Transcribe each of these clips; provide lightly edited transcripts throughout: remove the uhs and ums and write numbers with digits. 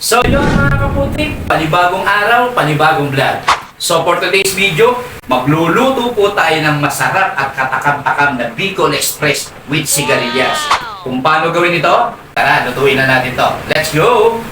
So yun mga kaputik, panibagong araw, panibagong vlog. So for today's video, magluluto po tayo ng masarap at katakam-takam na Bicol Express with sigarilyas. Kung paano gawin ito, tara, lutuin na natin to. Let's go!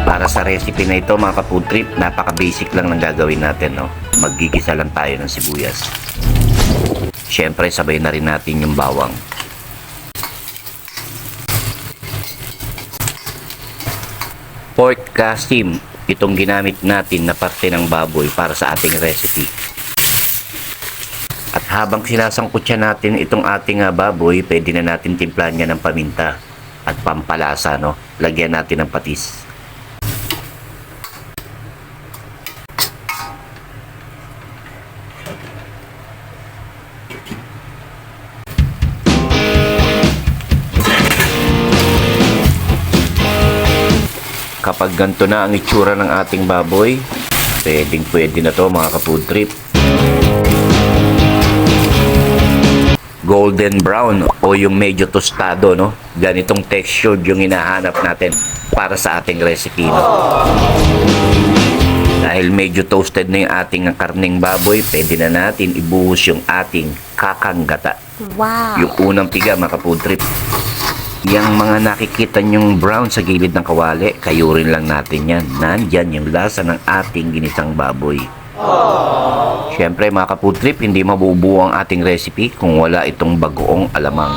Para sa recipe na ito mga ka-food trip, napaka-basic lang ng gagawin natin, no? Maggigisa lang tayo ng sibuyas. Siyempre, sabay na rin natin yung bawang. Pork kasim, itong ginamit natin na parte ng baboy para sa ating recipe. At habang sinasangkot siya natin itong ating baboy, pwede na natin timplahan niya ng paminta at pampalasa, no? Lagyan natin ng patis. Kapag ganito na ang itsura ng ating baboy, pwede na to mga ka-food trip. Golden brown o yung medyo tostado, no? Ganitong texture yung hinahanap natin para sa ating recipe, no? Dahil medyo toasted na yung ating karning baboy, pwede na natin ibuhos yung ating kakanggata. Wow! Yung unang piga mga ka-food trip. Yang mga nakikita nyong brown sa gilid ng kawali, kayurin lang natin yan. Nandyan yung lasa ng ating ginisang baboy. Siyempre mga ka-food trip, hindi mabubuo ang ating recipe kung wala itong bagoong alamang.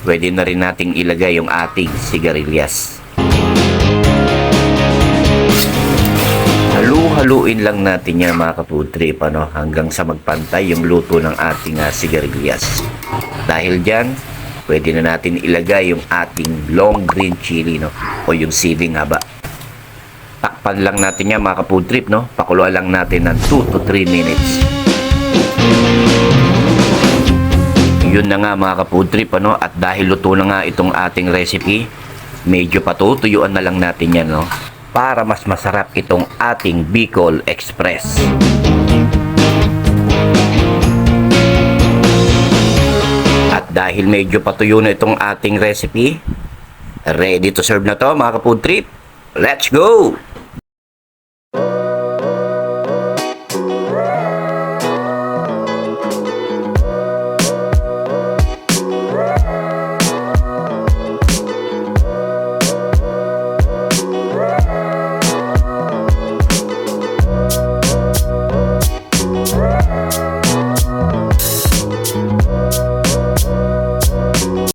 Pwede na rin nating ilagay yung ating sigarilyas. Halu-haluin lang natin yan mga ka-food trip, ano, hanggang sa magpantay yung luto ng ating sigarilyas. Dahil dyan, pwede na natin ilagay yung ating long green chili, no? O yung siling haba. Takpan lang natin yan mga ka-food trip, no? Pakuluan lang natin ng 2 to 3 minutes. Yun na nga mga ka-food trip, ano? At dahil luto na nga itong ating recipe, medyo patutuyuan na lang natin yan, no? Para mas masarap itong ating Bicol Express. Dahil medyo patuyo na itong ating recipe, ready to serve na to mga ka-food trip. Let's go!